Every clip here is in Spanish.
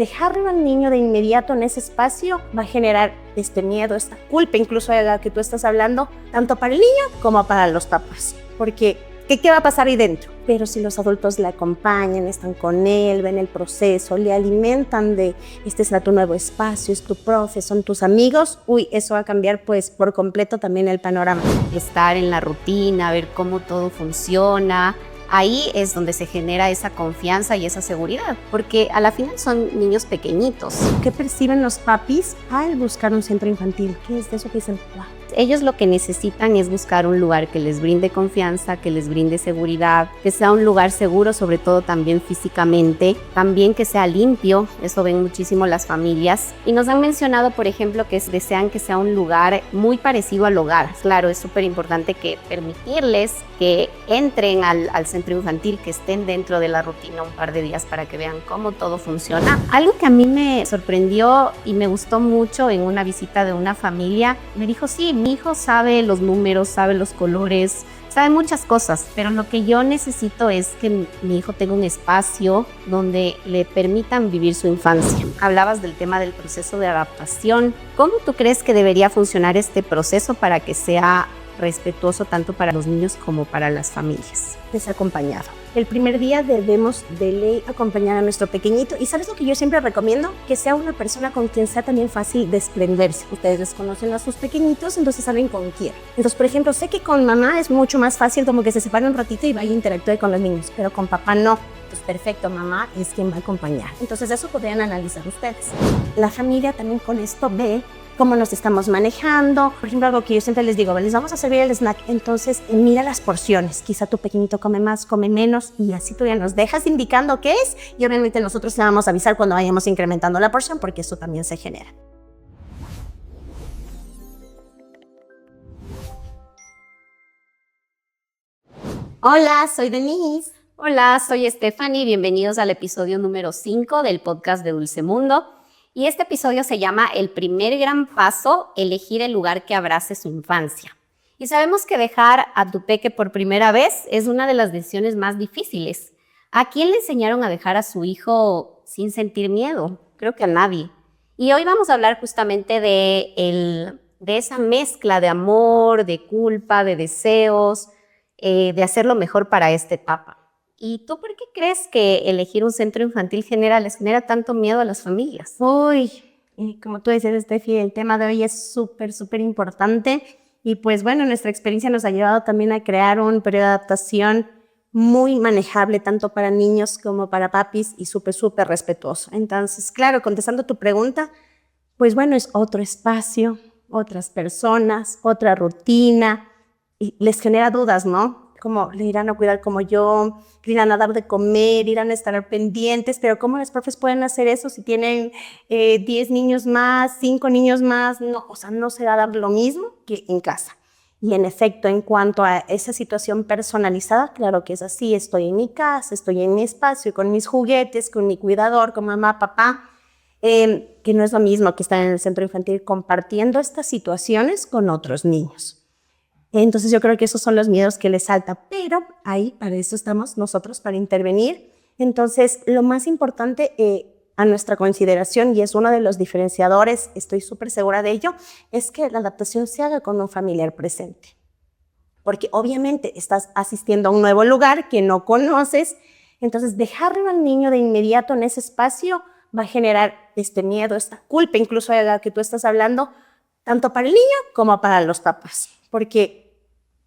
Dejarlo al niño de inmediato en ese espacio va a generar este miedo, esta culpa, incluso de la que tú estás hablando, tanto para el niño como para los papás. Porque, ¿qué va a pasar ahí dentro? Pero si los adultos le acompañan, están con él, ven el proceso, le alimentan de este es tu nuevo espacio, es tu profe, son tus amigos, eso va a cambiar pues por completo también el panorama. Estar en la rutina, ver cómo todo funciona. Ahí es donde se genera esa confianza y esa seguridad, porque a la final son niños pequeñitos. ¿Qué perciben los papis al buscar un centro infantil? ¿Qué es de eso que dicen? Wow. Ellos lo que necesitan es buscar un lugar que les brinde confianza, que les brinde seguridad, que sea un lugar seguro, sobre todo también físicamente, también que sea limpio, eso ven muchísimo las familias. Y nos han mencionado, por ejemplo, que desean que sea un lugar muy parecido al hogar. Claro, es súper importante que permitirles que entren al centro infantil, que estén dentro de la rutina un par de días para que vean cómo todo funciona. Algo que a mí me sorprendió y me gustó mucho en una visita de una familia, me dijo, sí, mi hijo sabe los números, sabe los colores, sabe muchas cosas, pero lo que yo necesito es que mi hijo tenga un espacio donde le permitan vivir su infancia. Hablabas del tema del proceso de adaptación. ¿Cómo tú crees que debería funcionar este proceso para que sea respetuoso tanto para los niños como para las familias? Desacompañado. El primer día debemos de ley acompañar a nuestro pequeñito. ¿Y sabes lo que yo siempre recomiendo? Que sea una persona con quien sea también fácil desprenderse. Ustedes les conocen a sus pequeñitos, entonces saben con quién. Entonces, por ejemplo, sé que con mamá es mucho más fácil como que se separe un ratito y vaya a interactuar con los niños, pero con papá no. Pues perfecto, mamá es quien va a acompañar. Entonces eso podrían analizar ustedes. La familia también con esto ve cómo nos estamos manejando. Por ejemplo, algo que yo siempre les digo, les vamos a servir el snack, entonces mira las porciones. Quizá tu pequeñito come más, come menos, y así tú ya nos dejas indicando qué es, y obviamente nosotros le vamos a avisar cuando vayamos incrementando la porción, porque eso también se genera. Hola, soy Denise. Hola, soy Stephanie, bienvenidos al episodio número 5 del podcast de Dulce Mundo. Y este episodio se llama El primer gran paso, elegir el lugar que abrace su infancia. Y sabemos que dejar a tu peque por primera vez es una de las decisiones más difíciles. ¿A quién le enseñaron a dejar a su hijo sin sentir miedo? Creo que a nadie. Y hoy vamos a hablar justamente de esa mezcla de amor, de culpa, de deseos, de hacer lo mejor para esta etapa. ¿Y tú por qué crees que elegir un centro infantil les genera tanto miedo a las familias? Y como tú dices, Steffi, el tema de hoy es súper importante. Y pues bueno, nuestra experiencia nos ha llevado también a crear un periodo de adaptación muy manejable, tanto para niños como para papis, y súper respetuoso. Entonces, claro, contestando tu pregunta, pues bueno, es otro espacio, otras personas, otra rutina, y les genera dudas, ¿no? Como le irán a cuidar como yo, le irán a dar de comer, irán a estar pendientes, pero ¿cómo los profes pueden hacer eso si tienen 10 niños más, 5 niños más? No, o sea, no se va a dar lo mismo que en casa. Y en efecto, en cuanto a esa situación personalizada, claro que es así, estoy en mi casa, estoy en mi espacio, con mis juguetes, con mi cuidador, con mamá, papá, que no es lo mismo que estar en el centro infantil compartiendo estas situaciones con otros niños. Entonces yo creo que esos son los miedos que les saltan, pero ahí para eso estamos nosotros, para intervenir. Entonces lo más importante a nuestra consideración, y es uno de los diferenciadores, estoy súper segura de ello, es que la adaptación se haga con un familiar presente. Porque obviamente estás asistiendo a un nuevo lugar que no conoces, entonces dejarlo al niño de inmediato en ese espacio va a generar este miedo, esta culpa, incluso de la que tú estás hablando, tanto para el niño como para los papás. Porque,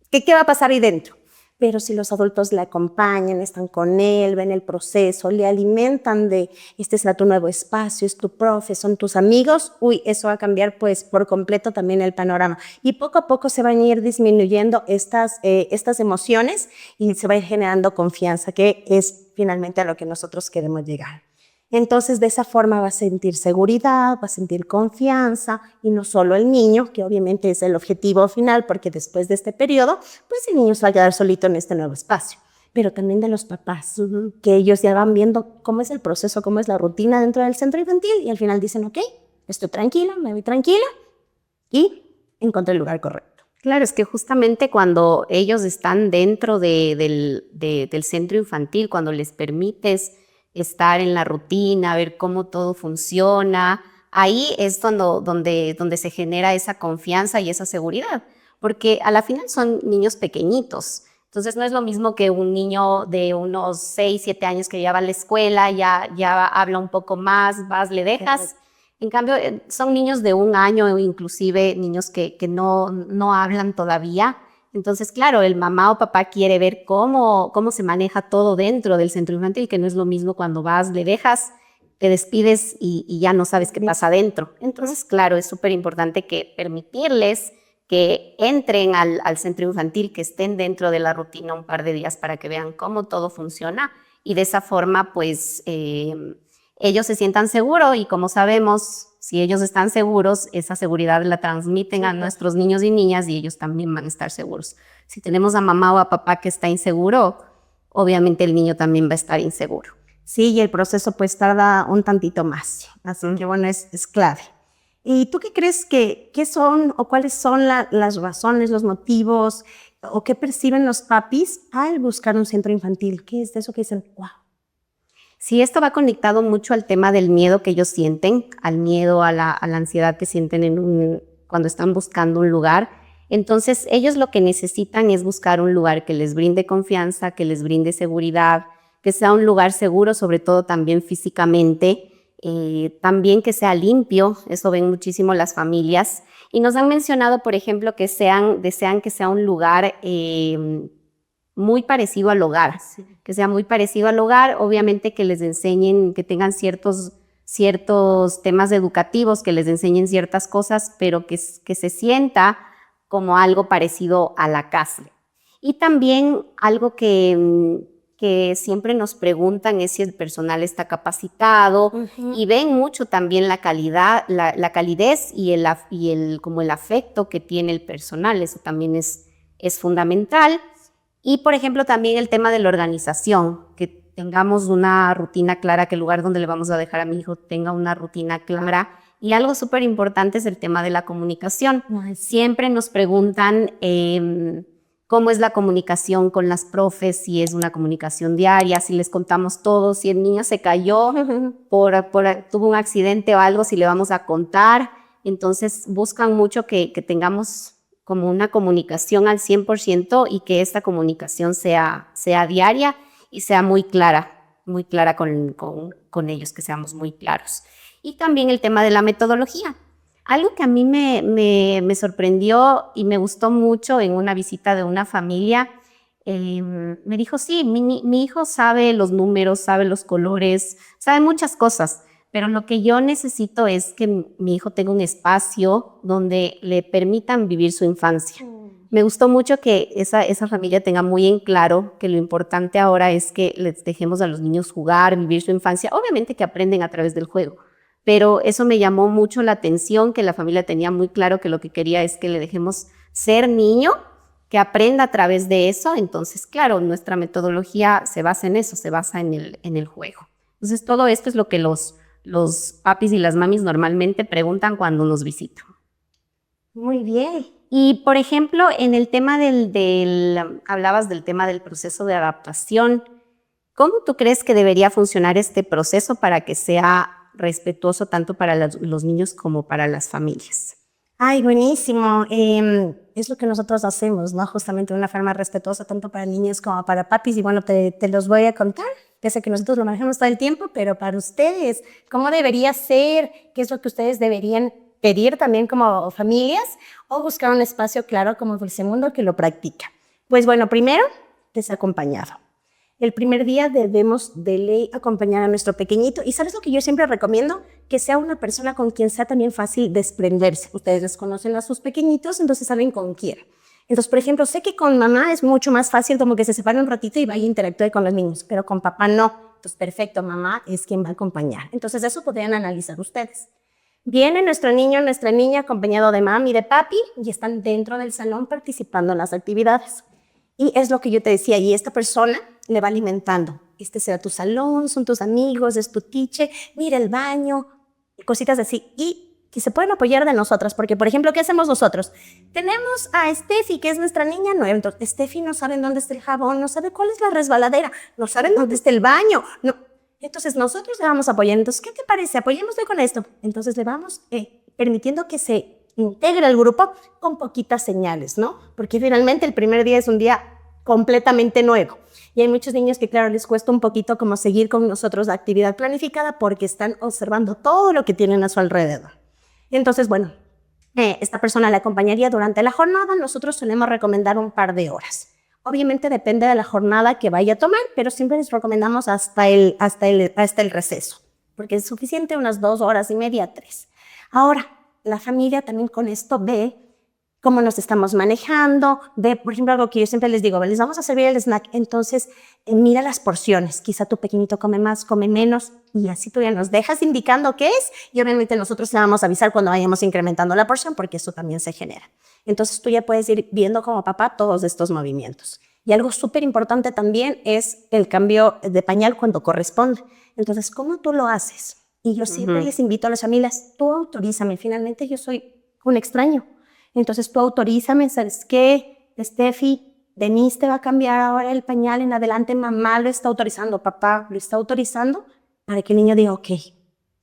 ¿qué va a pasar ahí dentro? Pero si los adultos le acompañan, están con él, ven el proceso, le alimentan de este es tu nuevo espacio, es tu profe, son tus amigos, eso va a cambiar pues por completo también el panorama. Y poco a poco se van a ir disminuyendo estas emociones y se va a ir generando confianza, que es finalmente a lo que nosotros queremos llegar. Entonces, de esa forma va a sentir seguridad, va a sentir confianza, y no solo el niño, que obviamente es el objetivo final, porque después de este periodo, pues el niño se va a quedar solito en este nuevo espacio. Pero también de los papás, que ellos ya van viendo cómo es el proceso, cómo es la rutina dentro del centro infantil, y al final dicen, ok, estoy tranquila, me voy tranquila, y encontré el lugar correcto. Claro, es que justamente cuando ellos están dentro del centro infantil, cuando les permites estar en la rutina, ver cómo todo funciona. Ahí es donde se genera esa confianza y esa seguridad, porque a la final son niños pequeñitos. Entonces no es lo mismo que un niño de unos 6, 7 años que ya va a la escuela, ya habla un poco más, vas, le dejas. En cambio, son niños de 1 año o inclusive niños que no hablan todavía. Entonces, claro, el mamá o papá quiere ver cómo se maneja todo dentro del centro infantil, que no es lo mismo cuando vas, le dejas, te despides y ya no sabes qué pasa adentro. Entonces, claro, es súper importante que permitirles que entren al centro infantil, que estén dentro de la rutina un par de días para que vean cómo todo funciona y de esa forma, pues, ellos se sientan seguros y como sabemos, si ellos están seguros, esa seguridad la transmiten a nuestros niños y niñas y ellos también van a estar seguros. Si tenemos a mamá o a papá que está inseguro, obviamente el niño también va a estar inseguro. Sí, y el proceso pues tarda un tantito más, así que bueno, es clave. ¿Y tú qué crees qué son o cuáles son las razones, los motivos o qué perciben los papis al buscar un centro infantil? ¿Qué es de eso que dicen, wow? Sí, esto va conectado mucho al tema del miedo que ellos sienten, al miedo, a la ansiedad que sienten cuando están buscando un lugar. Entonces, ellos lo que necesitan es buscar un lugar que les brinde confianza, que les brinde seguridad, que sea un lugar seguro, sobre todo también físicamente, también que sea limpio, eso ven muchísimo las familias. Y nos han mencionado, por ejemplo, que desean que sea un lugar muy parecido al hogar, que sea muy parecido al hogar, obviamente que les enseñen, que tengan ciertos temas educativos, que les enseñen ciertas cosas, pero que se sienta como algo parecido a la casa. Y también algo que siempre nos preguntan es si el personal está capacitado y ven mucho también la calidad, la calidez y como el afecto que tiene el personal, eso también es fundamental. Y, por ejemplo, también el tema de la organización, que tengamos una rutina clara, que el lugar donde le vamos a dejar a mi hijo tenga una rutina clara. Y algo súper importante es el tema de la comunicación. Siempre nos preguntan cómo es la comunicación con las profes, si es una comunicación diaria, si les contamos todo, si el niño se cayó, tuvo un accidente o algo, si le vamos a contar. Entonces, buscan mucho que tengamos como una comunicación al 100% y que esta comunicación sea diaria y sea muy clara con ellos, que seamos muy claros. Y también el tema de la metodología. Algo que a mí me sorprendió y me gustó mucho en una visita de una familia, me dijo, sí, mi hijo sabe los números, sabe los colores, sabe muchas cosas, pero lo que yo necesito es que mi hijo tenga un espacio donde le permitan vivir su infancia. Me gustó mucho que esa familia tenga muy en claro que lo importante ahora es que les dejemos a los niños jugar, vivir su infancia. Obviamente que aprenden a través del juego, pero eso me llamó mucho la atención, que la familia tenía muy claro que lo que quería es que le dejemos ser niño, que aprenda a través de eso. Entonces, claro, nuestra metodología se basa en eso, se basa en el juego. Entonces, todo esto es lo que los papis y las mamis normalmente preguntan cuando nos visitan. Muy bien. Y, por ejemplo, en el tema hablabas del tema del proceso de adaptación. ¿Cómo tú crees que debería funcionar este proceso para que sea respetuoso tanto para los niños como para las familias? Ay, buenísimo. Es lo que nosotros hacemos, ¿no? Justamente de una forma respetuosa tanto para niños como para papis. Y bueno, te los voy a contar. Ya sé que nosotros lo manejamos todo el tiempo, pero para ustedes, ¿cómo debería ser? ¿Qué es lo que ustedes deberían pedir también como familias? O buscar un espacio claro como Dulce Mundo que lo practica. Pues bueno, primero, desacompañado. El primer día debemos de ley acompañar a nuestro pequeñito. ¿Y sabes lo que yo siempre recomiendo? Que sea una persona con quien sea también fácil desprenderse. Ustedes les conocen a sus pequeñitos, entonces saben con quién. Entonces, por ejemplo, sé que con mamá es mucho más fácil como que se separe un ratito y vaya a interactuar con los niños, pero con papá no. Entonces, perfecto, mamá es quien va a acompañar. Entonces, eso podrían analizar ustedes. Viene nuestro niño, nuestra niña acompañado de mami y de papi y están dentro del salón participando en las actividades. Y es lo que yo te decía, y esta persona le va alimentando. Este será tu salón, son tus amigos, es tu teacher, mira el baño, cositas así. Y que se pueden apoyar de nosotras, porque, por ejemplo, ¿qué hacemos nosotros? Tenemos a Steffi, que es nuestra niña nueva. Entonces, Steffi no sabe dónde está el jabón, no sabe cuál es la resbaladera, no sabe dónde está el baño. No. Entonces nosotros le vamos a apoyar. Entonces, ¿qué te parece? Apoyémosle con esto. Entonces le vamos permitiendo que se integre al grupo con poquitas señales, ¿no? Porque finalmente el primer día es un día completamente nuevo. Y hay muchos niños que, claro, les cuesta un poquito como seguir con nosotros la actividad planificada porque están observando todo lo que tienen a su alrededor. Entonces, bueno, esta persona le acompañaría durante la jornada. Nosotros solemos recomendar un par de horas. Obviamente depende de la jornada que vaya a tomar, pero siempre les recomendamos hasta el receso, porque es suficiente unas 2 horas y media, 3. Ahora, la familia también con esto ve cómo nos estamos manejando, ve, por ejemplo, algo que yo siempre les digo, les vamos a servir el snack, entonces mira las porciones, quizá tu pequeñito come más, come menos, y así tú ya nos dejas indicando qué es, y obviamente nosotros le vamos a avisar cuando vayamos incrementando la porción, porque eso también se genera. Entonces tú ya puedes ir viendo como papá todos estos movimientos. Y algo súper importante también es el cambio de pañal cuando corresponde. Entonces, ¿cómo tú lo haces? Y yo siempre les invito a las familias, tú autorízame, finalmente yo soy un extraño. Entonces tú autorízame, ¿sabes qué? Steffi, Denise te va a cambiar ahora el pañal, en adelante mamá lo está autorizando, papá lo está autorizando, para que el niño diga, ok.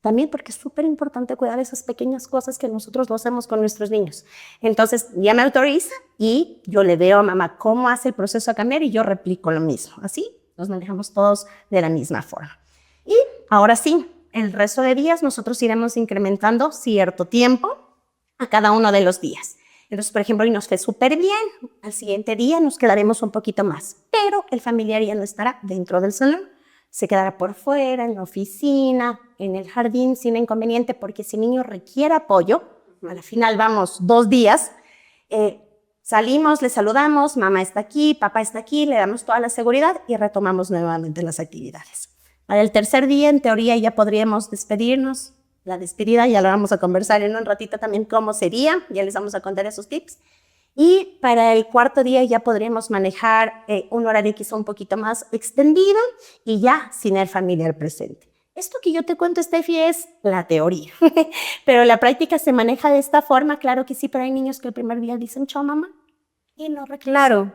También porque es súper importante cuidar esas pequeñas cosas que nosotros lo hacemos con nuestros niños. Entonces ya me autoriza y yo le veo a mamá cómo hace el proceso a cambiar y yo replico lo mismo. Así nos manejamos todos de la misma forma. Y ahora sí, el resto de días nosotros iremos incrementando cierto tiempo a cada uno de los días. Entonces, por ejemplo, hoy nos fue súper bien, al siguiente día nos quedaremos un poquito más, pero el familiar ya no estará dentro del salón, se quedará por fuera, en la oficina, en el jardín, sin inconveniente, porque si el niño requiere apoyo, a la final vamos 2 días, salimos, le saludamos, mamá está aquí, papá está aquí, le damos toda la seguridad y retomamos nuevamente las actividades. Para el tercer día, en teoría, ya podríamos despedirnos. La despedida ya lo vamos a conversar en un ratito también cómo sería, ya les vamos a contar esos tips. Y para el cuarto día ya podríamos manejar un horario quizá un poquito más extendido y ya sin el familiar presente. Esto que yo te cuento, Steffi, es la teoría, pero la práctica se maneja de esta forma, claro que sí, pero hay niños que el primer día dicen, chao mamá, y no Claro,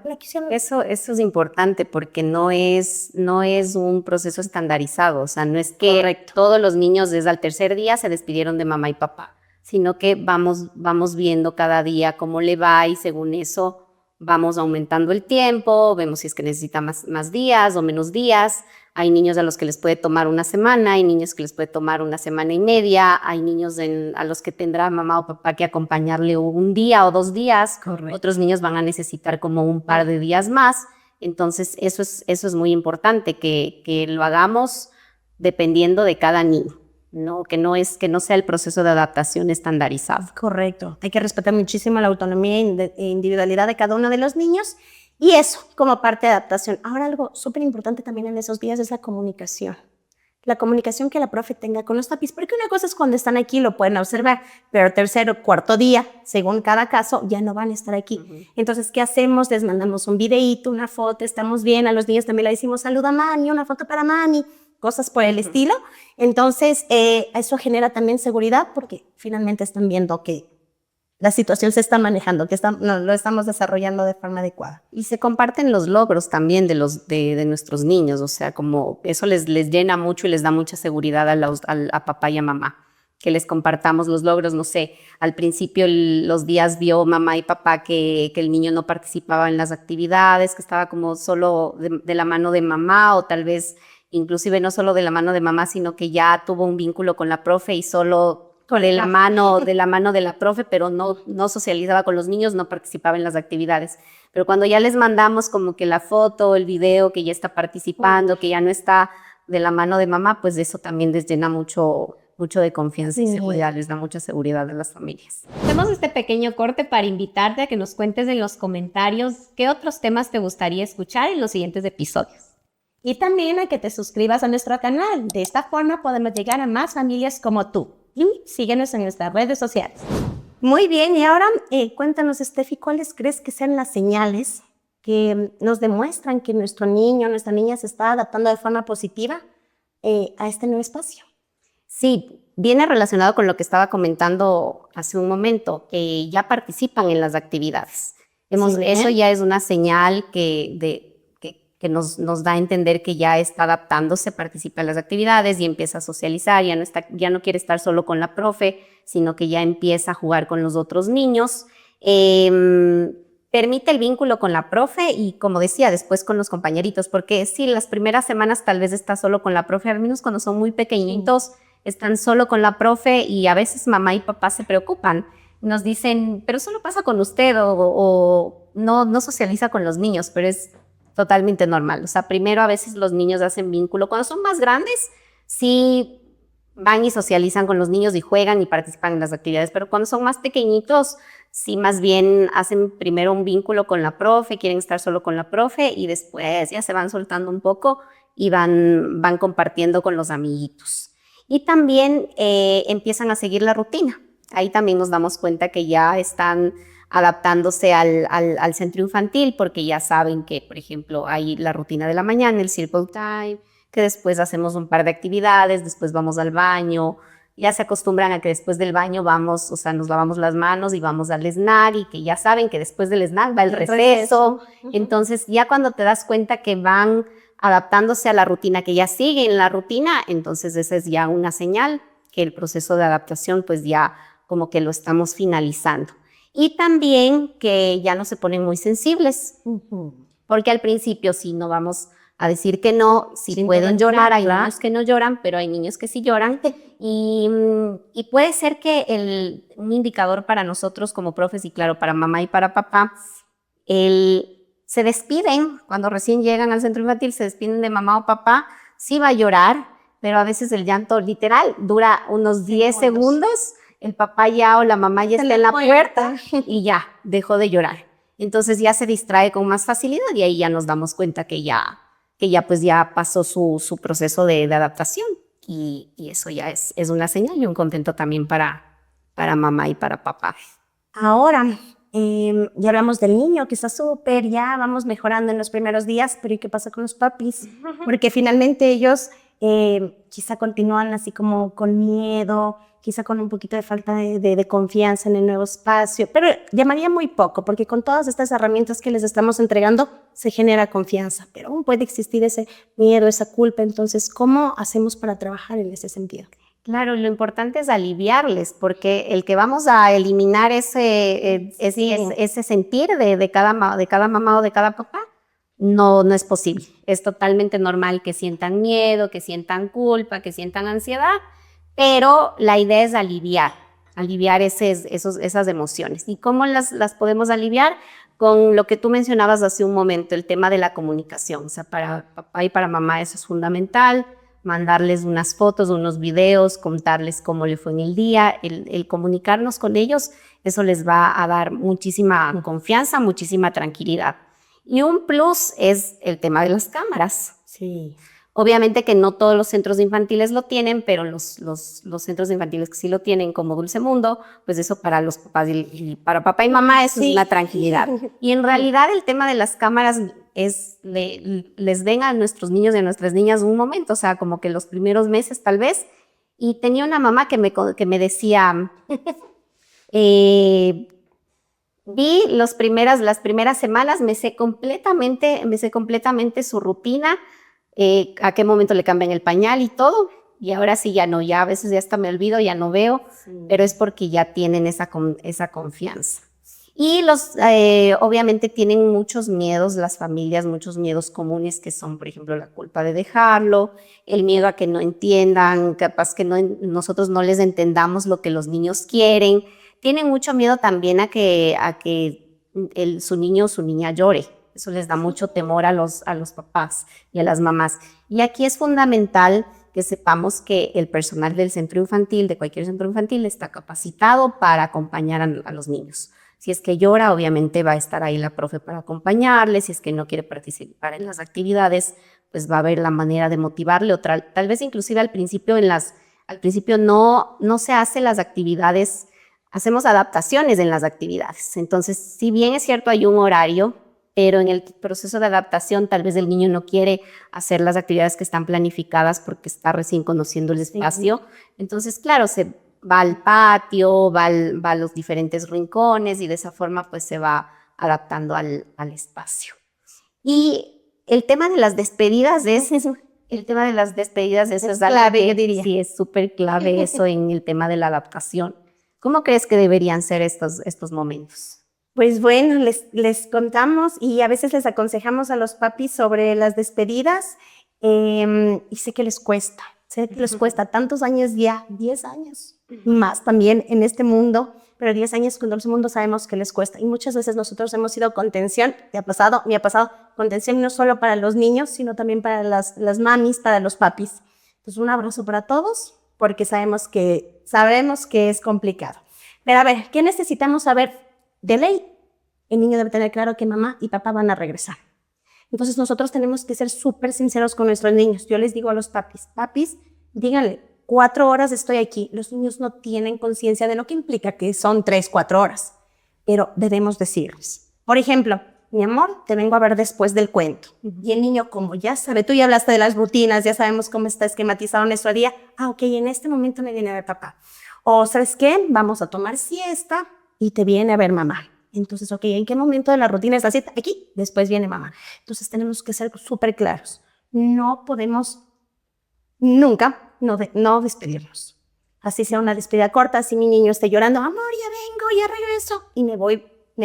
eso es importante porque no es un proceso estandarizado, o sea, no es que Correcto. todos los niños desde el tercer día se despidieron de mamá y papá, sino que vamos viendo cada día cómo le va y según eso vamos aumentando el tiempo, vemos si es que necesita más días o menos días. Hay niños a los que les puede tomar una semana, hay niños que les puede tomar una semana y media, hay niños a los que tendrá mamá o papá que acompañarle un día o 2 días. Correcto. Otros niños van a necesitar como un par de días más. Entonces, eso es muy importante, que lo hagamos dependiendo de cada niño, ¿no? Que no sea el proceso de adaptación estandarizado. Correcto. Hay que respetar muchísimo la autonomía e individualidad de cada uno de los niños. Y eso, como parte de adaptación. Ahora, algo súper importante también en esos días es la comunicación. La comunicación que la profe tenga con los papis, porque una cosa es cuando están aquí, lo pueden observar, pero tercero, cuarto día, según cada caso, ya no van a estar aquí. Entonces, ¿qué hacemos? Les mandamos un videíto, una foto, estamos bien, a los niños también le decimos, saluda a Mani, una foto para Mani, cosas por el estilo. Entonces, eso genera también seguridad, porque finalmente están viendo que la situación se está manejando, que lo estamos desarrollando de forma adecuada. Y se comparten los logros también de nuestros niños, o sea, como eso les llena mucho y les da mucha seguridad a papá y a mamá, que les compartamos los logros. No sé, al principio los días vio mamá y papá que el niño no participaba en las actividades, que estaba como solo de la mano de mamá, o tal vez inclusive no solo de la mano de mamá, sino que ya tuvo un vínculo con la profe y solo de la mano de la profe, pero no socializaba con los niños, no participaba en las actividades. Pero cuando ya les mandamos como que la foto, el video, que ya está participando, que ya no está de la mano de mamá, pues eso también les llena mucho de confianza y seguridad, les da mucha seguridad a las familias. Hacemos este pequeño corte para invitarte a que nos cuentes en los comentarios qué otros temas te gustaría escuchar en los siguientes episodios. Y también a que te suscribas a nuestro canal. De esta forma podemos llegar a más familias como tú. Y síguenos en nuestras redes sociales. Muy bien, y ahora cuéntanos, Steffi, ¿cuáles crees que sean las señales que nos demuestran que nuestro niño, nuestra niña se está adaptando de forma positiva a este nuevo espacio? Sí, viene relacionado con lo que estaba comentando hace un momento, que ya participan en las actividades. Eso ya es una señal que que nos da a entender que ya está adaptándose, participa en las actividades y empieza a socializar, ya no quiere estar solo con la profe, sino que ya empieza a jugar con los otros niños. Permite el vínculo con la profe y, como decía, después con los compañeritos, porque sí, las primeras semanas tal vez está solo con la profe, al menos cuando son muy pequeñitos, están solo con la profe y a veces mamá y papá se preocupan. Nos dicen, pero solo pasa con usted o no socializa con los niños, pero es totalmente normal. O sea, primero a veces los niños hacen vínculo. Cuando son más grandes, sí van y socializan con los niños y juegan y participan en las actividades, pero cuando son más pequeñitos, sí más bien hacen primero un vínculo con la profe, quieren estar solo con la profe y después ya se van soltando un poco y van compartiendo con los amiguitos. Y también empiezan a seguir la rutina. Ahí también nos damos cuenta que ya están adaptándose al centro infantil porque ya saben que, por ejemplo, hay la rutina de la mañana, el circle time, que después hacemos un par de actividades, después vamos al baño, ya se acostumbran a que después del baño vamos, o sea, nos lavamos las manos y vamos al snack y que ya saben que después del snack va el receso. Entonces, ya cuando te das cuenta que van adaptándose a la rutina, que ya siguen la rutina, entonces esa es ya una señal que el proceso de adaptación pues ya como que lo estamos finalizando. Y también que ya no se ponen muy sensibles, porque al principio sí no vamos a decir que no, sí pueden llorar, hay niños que no lloran, pero hay niños que sí lloran. Y puede ser que un indicador para nosotros como profes y claro, para mamá y para papá, se despiden, cuando recién llegan al centro infantil, se despiden de mamá o papá, sí va a llorar, pero a veces el llanto literal dura unos 10 segundos, el papá ya o la mamá ya está en la puerta y ya, dejó de llorar. Entonces ya se distrae con más facilidad y ahí ya nos damos cuenta que ya pues ya pasó su proceso de adaptación y eso ya es una señal y un contento también para mamá y para papá. Ahora, ya hablamos del niño que está súper, ya vamos mejorando en los primeros días, pero ¿y qué pasa con los papis? Porque finalmente ellos quizá continúan así como con miedo, quizá con un poquito de falta de confianza en el nuevo espacio, pero llamaría muy poco, porque con todas estas herramientas que les estamos entregando se genera confianza, pero aún puede existir ese miedo, esa culpa. Entonces, ¿cómo hacemos para trabajar en ese sentido? Claro, lo importante es aliviarles, porque el que vamos a eliminar ese sentir de cada mamá o de cada papá, no es posible. Es totalmente normal que sientan miedo, que sientan culpa, que sientan ansiedad, pero la idea es aliviar esas emociones. ¿Y cómo las podemos aliviar? Con lo que tú mencionabas hace un momento, el tema de la comunicación. O sea, para papá y para mamá eso es fundamental. Mandarles unas fotos, unos videos, contarles cómo le fue en el día, el comunicarnos con ellos, eso les va a dar muchísima confianza, muchísima tranquilidad. Y un plus es el tema de las cámaras. Sí. Obviamente que no todos los centros infantiles lo tienen, pero los centros infantiles que sí lo tienen, como Dulce Mundo, pues eso para los papás y para papá y mamá eso es una tranquilidad. Y en realidad el tema de las cámaras les den a nuestros niños y a nuestras niñas un momento, o sea, como que los primeros meses tal vez. Y tenía una mamá que me decía, vi las primeras semanas, me sé completamente su rutina, a qué momento le cambian el pañal y todo, y ahora sí ya no, ya a veces ya hasta me olvido, ya no veo, pero es porque ya tienen esa confianza. Y obviamente tienen muchos miedos, las familias, muchos miedos comunes que son, por ejemplo, la culpa de dejarlo, el miedo a que no entiendan, capaz que nosotros no les entendamos lo que los niños quieren. Tienen mucho miedo también a que su niño o su niña llore. Eso les da mucho temor a los papás y a las mamás. Y aquí es fundamental que sepamos que el personal del centro infantil, de cualquier centro infantil, está capacitado para acompañar a los niños. Si es que llora, obviamente va a estar ahí la profe para acompañarle. Si es que no quiere participar en las actividades, pues va a haber la manera de motivarle. O tal vez inclusive al principio no se hacen las actividades, hacemos adaptaciones en las actividades. Entonces, si bien es cierto, hay un horario, pero en el proceso de adaptación tal vez el niño no quiere hacer las actividades que están planificadas porque está recién conociendo el espacio. Entonces, claro, se va al patio, va a los diferentes rincones y de esa forma pues se va adaptando al espacio. Y el tema de las despedidas es eso. El tema de las despedidas es algo clave, que yo diría. sí es súper clave eso en el tema de la adaptación. ¿Cómo crees que deberían ser estos momentos? Pues bueno, les contamos y a veces les aconsejamos a los papis sobre las despedidas y sé que les cuesta tantos años ya, 10 años, más también en este mundo, pero 10 años con todo el mundo sabemos que les cuesta y muchas veces nosotros hemos sido contención, me ha pasado contención no solo para los niños, sino también para las mamis, para los papis. Entonces un abrazo para todos porque sabemos que es complicado. Pero a ver, ¿qué necesitamos saber? De ley, el niño debe tener claro que mamá y papá van a regresar. Entonces nosotros tenemos que ser súper sinceros con nuestros niños. Yo les digo a los papis, díganle, 4 horas estoy aquí. Los niños no tienen conciencia de lo que implica que son 3, 4 horas, pero debemos decirles. Por ejemplo, mi amor, te vengo a ver después del cuento. Y el niño, como ya sabe, tú ya hablaste de las rutinas, ya sabemos cómo está esquematizado nuestro día. Ok, en este momento me viene a ver papá. O, ¿sabes qué? Vamos a tomar siesta y te viene a ver mamá. Entonces, ok, ¿en qué momento de la rutina es la siesta? Aquí, después viene mamá. Entonces, tenemos que ser súper claros. No podemos nunca no despedirnos. Así sea una despedida corta, si mi niño esté llorando, amor, ya vengo, ya regreso, y me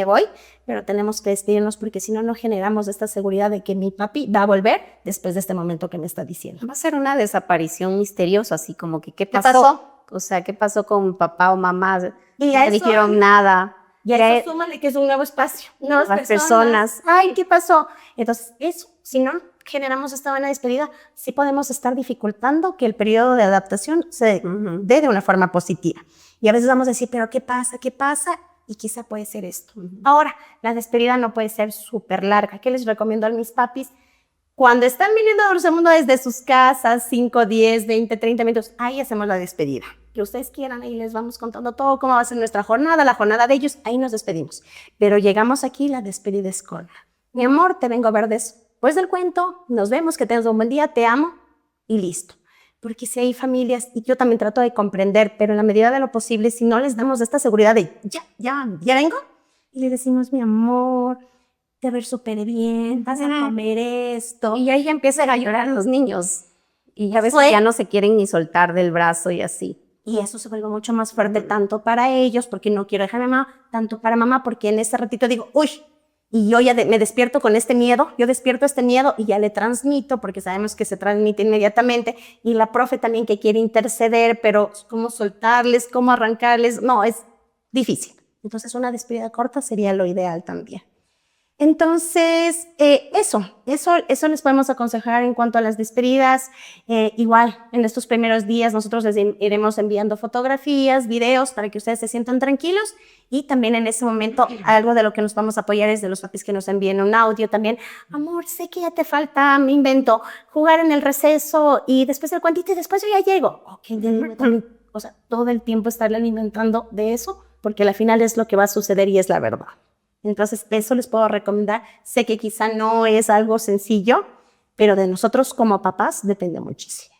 voy, pero tenemos que despedirnos porque si no, no generamos esta seguridad de que mi papi va a volver después de este momento que me está diciendo. Va a ser una desaparición misteriosa, así como que ¿qué pasó? pasó? O sea, ¿qué pasó con papá o mamá? Y No dijeron nada. Y a eso súmale que es un nuevo espacio, nuevas personas. Ay, ¿qué pasó? Entonces, eso, si no generamos esta buena despedida, sí podemos estar dificultando que el periodo de adaptación se dé de una forma positiva. Y a veces vamos a decir, ¿pero qué pasa? ¿Qué pasa? Y quizá puede ser esto. Ahora, la despedida no puede ser súper larga. ¿Qué les recomiendo a mis papis? Cuando están viniendo a Dulce Mundo desde sus casas, 5, 10, 20, 30 minutos, ahí hacemos la despedida. Que ustedes quieran, ahí les vamos contando todo, cómo va a ser nuestra jornada, la jornada de ellos, ahí nos despedimos. Pero llegamos aquí, la despedida es corta. Mi amor, te vengo a ver después del cuento, nos vemos, que tengas un buen día, te amo, y listo. Porque si hay familias, y yo también trato de comprender, pero en la medida de lo posible, si no les damos esta seguridad de, ya vengo, y le decimos, mi amor, te ver súper bien, vas a comer esto. Y ahí ya empiezan a llorar los niños. Y a veces ya no se quieren ni soltar del brazo y así. Y eso se vuelve mucho más fuerte tanto para ellos, porque no quiero dejar a mamá, tanto para mamá, porque en ese ratito digo, uy, y yo ya me despierto con este miedo, yo despierto este miedo y ya le transmito, porque sabemos que se transmite inmediatamente, y la profe también que quiere interceder, pero cómo soltarles, cómo arrancarles, no, es difícil. Entonces una despedida corta sería lo ideal también. Entonces, eso les podemos aconsejar en cuanto a las despedidas. Igual, en estos primeros días nosotros les iremos enviando fotografías, videos para que ustedes se sientan tranquilos y también en ese momento algo de lo que nos vamos a apoyar es de los papis que nos envíen un audio también. Amor, sé que ya te falta, me invento, jugar en el receso y después el cuantito y después yo ya llego. Ok, o sea, todo el tiempo estarle alimentando de eso porque al final es lo que va a suceder y es la verdad. Entonces, eso les puedo recomendar. Sé que quizá no es algo sencillo, pero de nosotros como papás depende muchísimo.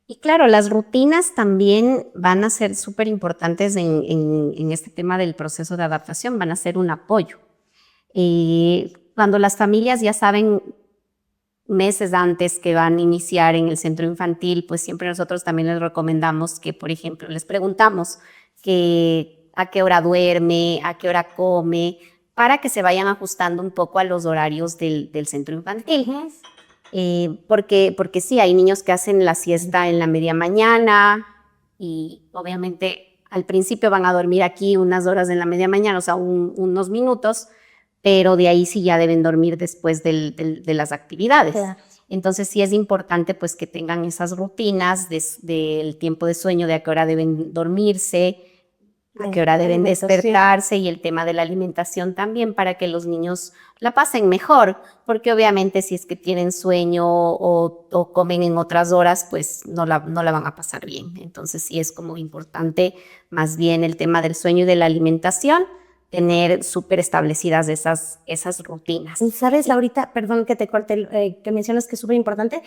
Y claro, las rutinas también van a ser súper importantes en este tema del proceso de adaptación, van a ser un apoyo. Cuando las familias ya saben meses antes que van a iniciar en el centro infantil, pues siempre nosotros también les recomendamos que, por ejemplo, les preguntamos a qué hora duerme, a qué hora come, para que se vayan ajustando un poco a los horarios del centro infantil. Porque sí, hay niños que hacen la siesta en la media mañana y obviamente al principio van a dormir aquí unas horas en la media mañana, o sea, unos minutos, pero de ahí sí ya deben dormir después de las actividades. Claro. Entonces sí es importante pues que tengan esas rutinas del tiempo de sueño, de a qué hora deben dormirse, a qué hora deben despertarse y el tema de la alimentación también para que los niños la pasen mejor, porque obviamente si es que tienen sueño o comen en otras horas, pues no la van a pasar bien. Entonces sí es como importante más bien el tema del sueño y de la alimentación, tener súper establecidas esas rutinas. ¿Sabes, Laurita? Perdón que te corte, que mencionas que es súper importante,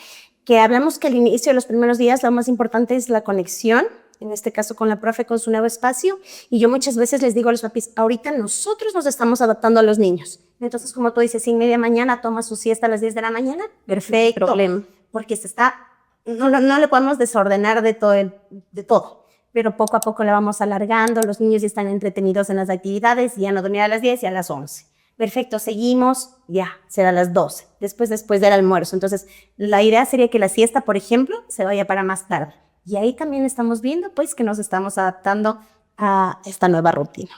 que hablamos que al inicio de los primeros días lo más importante es la conexión en este caso con la profe, con su nuevo espacio, y yo muchas veces les digo a los papis, ahorita nosotros nos estamos adaptando a los niños. Entonces, como tú dices, si media mañana toma su siesta a las 10 de la mañana, perfecto, Problema. porque no le podemos desordenar de todo, pero poco a poco la vamos alargando, los niños ya están entretenidos en las actividades, ya no dormir a las 10 y a las 11. Perfecto, seguimos, ya, será a las 12, después del almuerzo. Entonces, la idea sería que la siesta, por ejemplo, se vaya para más tarde. Y ahí también estamos viendo, pues, que nos estamos adaptando a esta nueva rutina.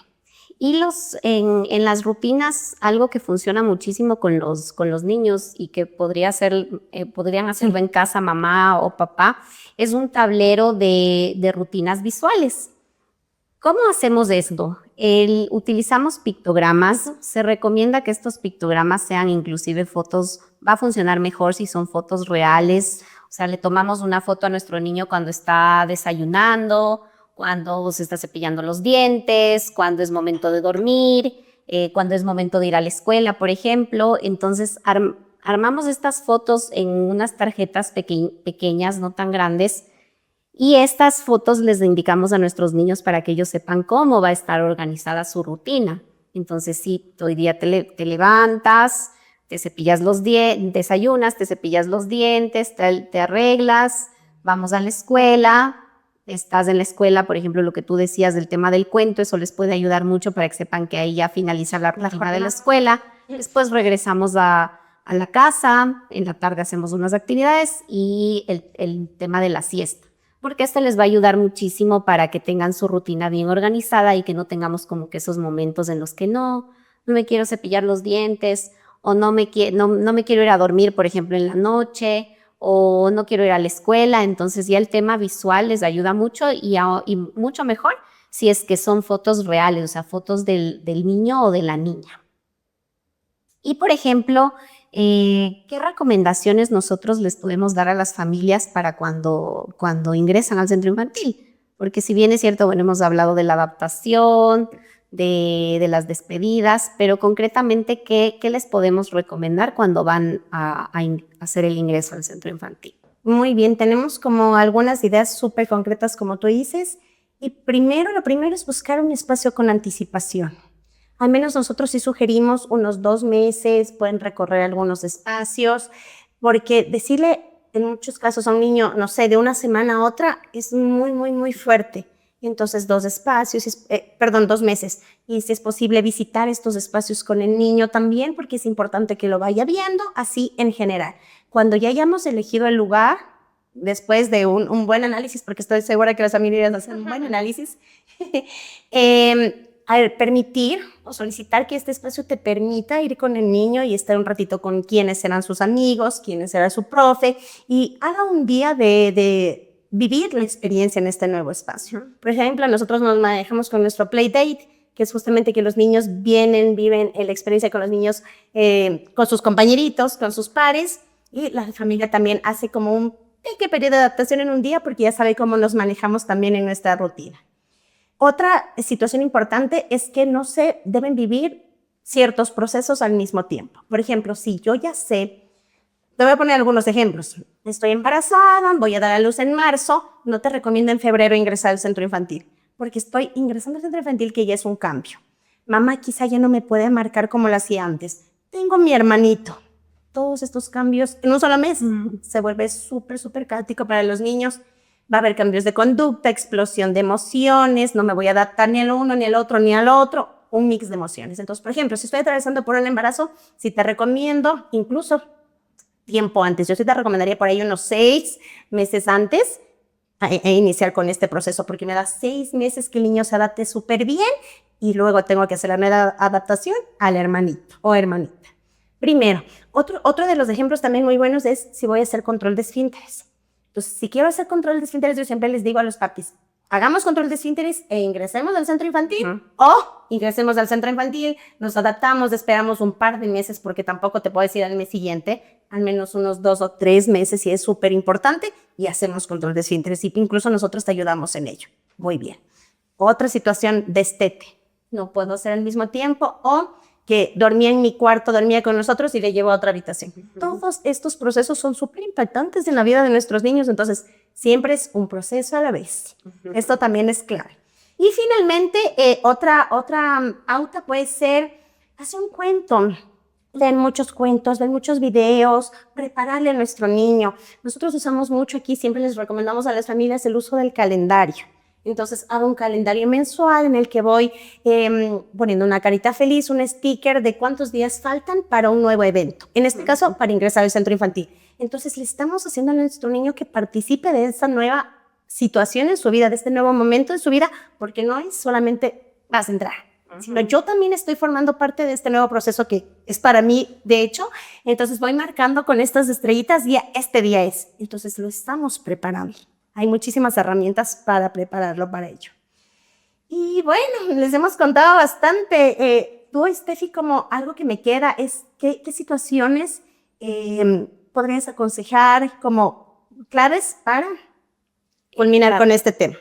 Y en las rutinas, algo que funciona muchísimo con los niños y que podrían hacerlo en casa mamá o papá, es un tablero de rutinas visuales. ¿Cómo hacemos esto? Utilizamos pictogramas. Se recomienda que estos pictogramas sean inclusive fotos. Va a funcionar mejor si son fotos reales. O sea, le tomamos una foto a nuestro niño cuando está desayunando, cuando se está cepillando los dientes, cuando es momento de dormir, cuando es momento de ir a la escuela, por ejemplo. Entonces, armamos estas fotos en unas tarjetas pequeñas, no tan grandes, y estas fotos les indicamos a nuestros niños para que ellos sepan cómo va a estar organizada su rutina. Entonces, si hoy día te levantas, te cepillas los dientes, desayunas, te cepillas los dientes, te arreglas, vamos a la escuela, estás en la escuela, por ejemplo, lo que tú decías del tema del cuento, eso les puede ayudar mucho para que sepan que ahí ya finaliza la rutina de la escuela. Después regresamos a la casa, en la tarde hacemos unas actividades y el tema de la siesta, porque esto les va a ayudar muchísimo para que tengan su rutina bien organizada y que no tengamos como que esos momentos en los que no me quiero cepillar los dientes o no me quiero ir a dormir, por ejemplo, en la noche, o no quiero ir a la escuela. Entonces ya el tema visual les ayuda mucho y mucho mejor si es que son fotos reales, o sea, fotos del niño o de la niña. Y, por ejemplo, ¿qué recomendaciones nosotros les podemos dar a las familias para cuando ingresan al centro infantil? Porque si bien es cierto, bueno, hemos hablado de la adaptación, de las despedidas, pero concretamente, ¿qué les podemos recomendar cuando van a hacer el ingreso al centro infantil? Muy bien, tenemos como algunas ideas súper concretas, como tú dices, y lo primero es buscar un espacio con anticipación. Al menos nosotros sí sugerimos unos 2 meses, pueden recorrer algunos espacios, porque decirle en muchos casos a un niño, no sé, de una semana a otra es muy, muy, muy fuerte. Entonces 2 meses. Y si es posible visitar estos espacios con el niño también, porque es importante que lo vaya viendo, así en general. Cuando ya hayamos elegido el lugar, después de un buen análisis, porque estoy segura que las familias hacen un buen análisis, permitir o solicitar que este espacio te permita ir con el niño y estar un ratito con quienes serán sus amigos, quienes será su profe, y haga un día de vivir la experiencia en este nuevo espacio. Por ejemplo, nosotros nos manejamos con nuestro Playdate, que es justamente que los niños viven la experiencia con los niños, con sus compañeritos, con sus pares, y la familia también hace como un pequeño periodo de adaptación en un día porque ya sabe cómo nos manejamos también en nuestra rutina. Otra situación importante es que no se deben vivir ciertos procesos al mismo tiempo. Por ejemplo, si yo ya sé, te voy a poner algunos ejemplos. Estoy embarazada, voy a dar a luz en marzo, no te recomiendo en febrero ingresar al centro infantil, porque estoy ingresando al centro infantil que ya es un cambio. Mamá quizá ya no me puede marcar como lo hacía antes. Tengo mi hermanito. Todos estos cambios en un solo mes se vuelve súper, súper caótico para los niños. Va a haber cambios de conducta, explosión de emociones, no me voy a adaptar ni al uno, ni al otro, ni al otro, un mix de emociones. Entonces, por ejemplo, si estoy atravesando por un embarazo, sí te recomiendo incluso tiempo antes. Yo sí te recomendaría por ahí unos 6 meses antes a iniciar con este proceso, porque me da 6 meses que el niño se adapte súper bien y luego tengo que hacer la nueva adaptación al hermanito o hermanita. Primero, otro de los ejemplos también muy buenos es si voy a hacer control de esfínteres. Entonces, si quiero hacer control de esfínteres, yo siempre les digo a los papis, hagamos control de esfínteres e ingresemos al centro infantil o ingresemos al centro infantil, nos adaptamos, esperamos un par de meses porque tampoco te puedo decir al mes siguiente, al menos unos 2 o 3 meses y es súper importante y hacemos control de esfínteres y incluso nosotros te ayudamos en ello. Muy bien. Otra situación destete. No puedo hacer al mismo tiempo o que dormía en mi cuarto, dormía con nosotros y le llevo a otra habitación. Todos estos procesos son súper impactantes en la vida de nuestros niños, entonces siempre es un proceso a la vez. Esto también es clave. Y finalmente, otra pauta puede ser hacer un cuento. Leen muchos cuentos, ven muchos videos, prepararle a nuestro niño. Nosotros usamos mucho aquí, siempre les recomendamos a las familias el uso del calendario. Entonces, hago un calendario mensual en el que voy poniendo una carita feliz, un sticker de cuántos días faltan para un nuevo evento. En este caso, para ingresar al centro infantil. Entonces, le estamos haciendo a nuestro niño que participe de esa nueva situación en su vida, de este nuevo momento en su vida, porque no es solamente vas a entrar, sino yo también estoy formando parte de este nuevo proceso que es para mí, de hecho. Entonces, voy marcando con estas estrellitas y este día es. Entonces, lo estamos preparando. Hay muchísimas herramientas para prepararlo para ello. Y bueno, les hemos contado bastante. Tú, Steffi, como algo que me queda es qué situaciones podrías aconsejar como claves para culminar con este tema.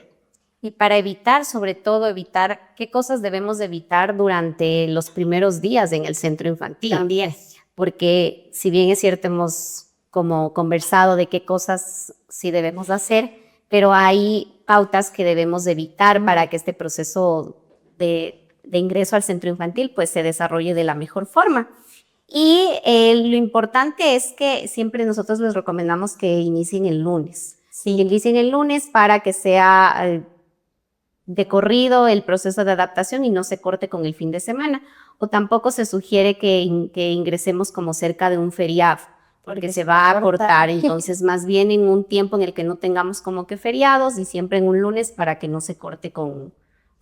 Y para evitar, sobre todo, evitar qué cosas debemos de evitar durante los primeros días en el centro infantil. También. Porque si bien es cierto, hemos como conversado de qué cosas sí debemos hacer, pero hay pautas que debemos de evitar para que este proceso de ingreso al centro infantil pues se desarrolle de la mejor forma. Y lo importante es que siempre nosotros les recomendamos que inicien el lunes. Sí, inicien el lunes para que sea de corrido el proceso de adaptación y no se corte con el fin de semana. O tampoco se sugiere que ingresemos como cerca de un feriado, porque se va a cortar. Entonces, más bien en un tiempo en el que no tengamos como que feriados y siempre en un lunes para que no se corte con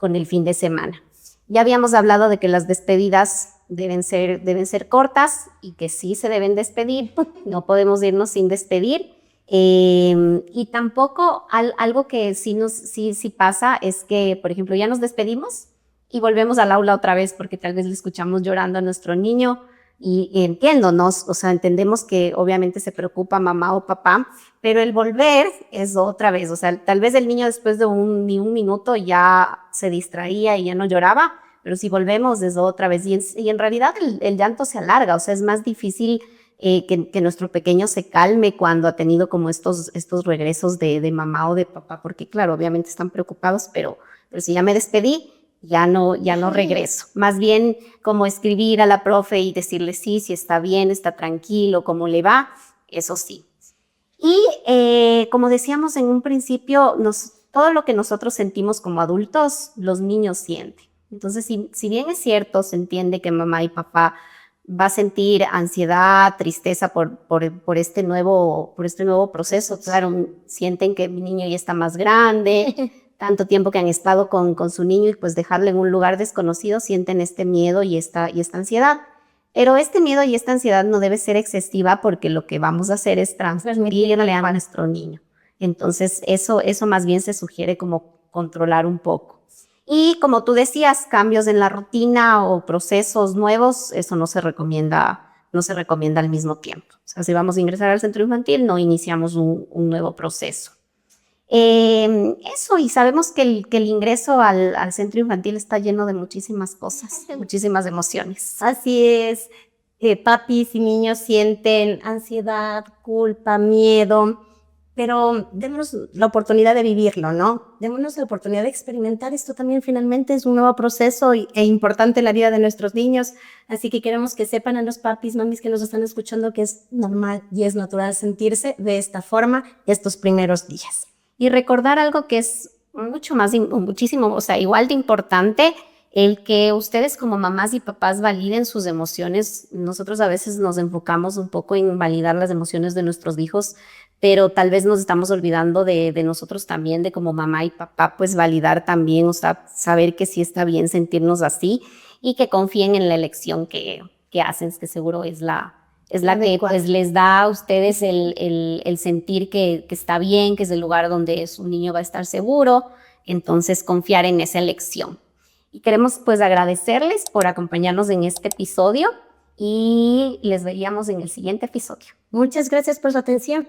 el fin de semana. Ya habíamos hablado de que las despedidas deben ser cortas y que sí se deben despedir. No podemos irnos sin despedir. Y tampoco algo que sí pasa es que, por ejemplo, ya nos despedimos y volvemos al aula otra vez porque tal vez le escuchamos llorando a nuestro niño y entiéndonos, o sea, entendemos que obviamente se preocupa mamá o papá, pero el volver es otra vez, o sea, tal vez el niño después de ni un minuto ya se distraía y ya no lloraba, pero si volvemos es otra vez y en realidad el llanto se alarga, o sea, es más difícil que nuestro pequeño se calme cuando ha tenido como estos regresos de mamá o de papá, porque claro, obviamente están preocupados, pero si ya me despedí, ya no regreso. Más bien como escribir a la profe y decirle sí, si está bien, está tranquilo, cómo le va, eso sí. Y como decíamos en un principio, todo lo que nosotros sentimos como adultos, los niños sienten. Entonces, si bien es cierto, se entiende que mamá y papá va a sentir ansiedad, tristeza por este nuevo proceso. Claro, sienten que mi niño ya está más grande, tanto tiempo que han estado con su niño y pues dejarlo en un lugar desconocido, sienten este miedo y esta ansiedad. Pero este miedo y esta ansiedad no debe ser excesiva porque lo que vamos a hacer es transmitirle a nuestro niño. Entonces, eso más bien se sugiere como controlar un poco. Y como tú decías, cambios en la rutina o procesos nuevos, eso no se recomienda al mismo tiempo. O sea, si vamos a ingresar al centro infantil, no iniciamos un nuevo proceso. Eso, y sabemos que el ingreso al centro infantil está lleno de muchísimas cosas, de muchísimas emociones. Así es, papis y niños sienten ansiedad, culpa, miedo, pero démonos la oportunidad de vivirlo, ¿no? Démonos la oportunidad de experimentar esto también. Finalmente es un nuevo proceso e importante en la vida de nuestros niños, así que queremos que sepan a los papis, mamis que nos están escuchando que es normal y es natural sentirse de esta forma estos primeros días. Y recordar algo que es muchísimo, o sea, igual de importante, el que ustedes como mamás y papás validen sus emociones. Nosotros a veces nos enfocamos un poco en validar las emociones de nuestros hijos, pero tal vez nos estamos olvidando de nosotros también, de como mamá y papá, pues validar también, o sea, saber que sí está bien sentirnos así y que confíen en la elección que hacen, que seguro es la que pues les da a ustedes el sentir que está bien, que es el lugar donde su niño va a estar seguro. Entonces, confiar en esa elección. Y queremos pues agradecerles por acompañarnos en este episodio y les veríamos en el siguiente episodio. Muchas gracias por su atención.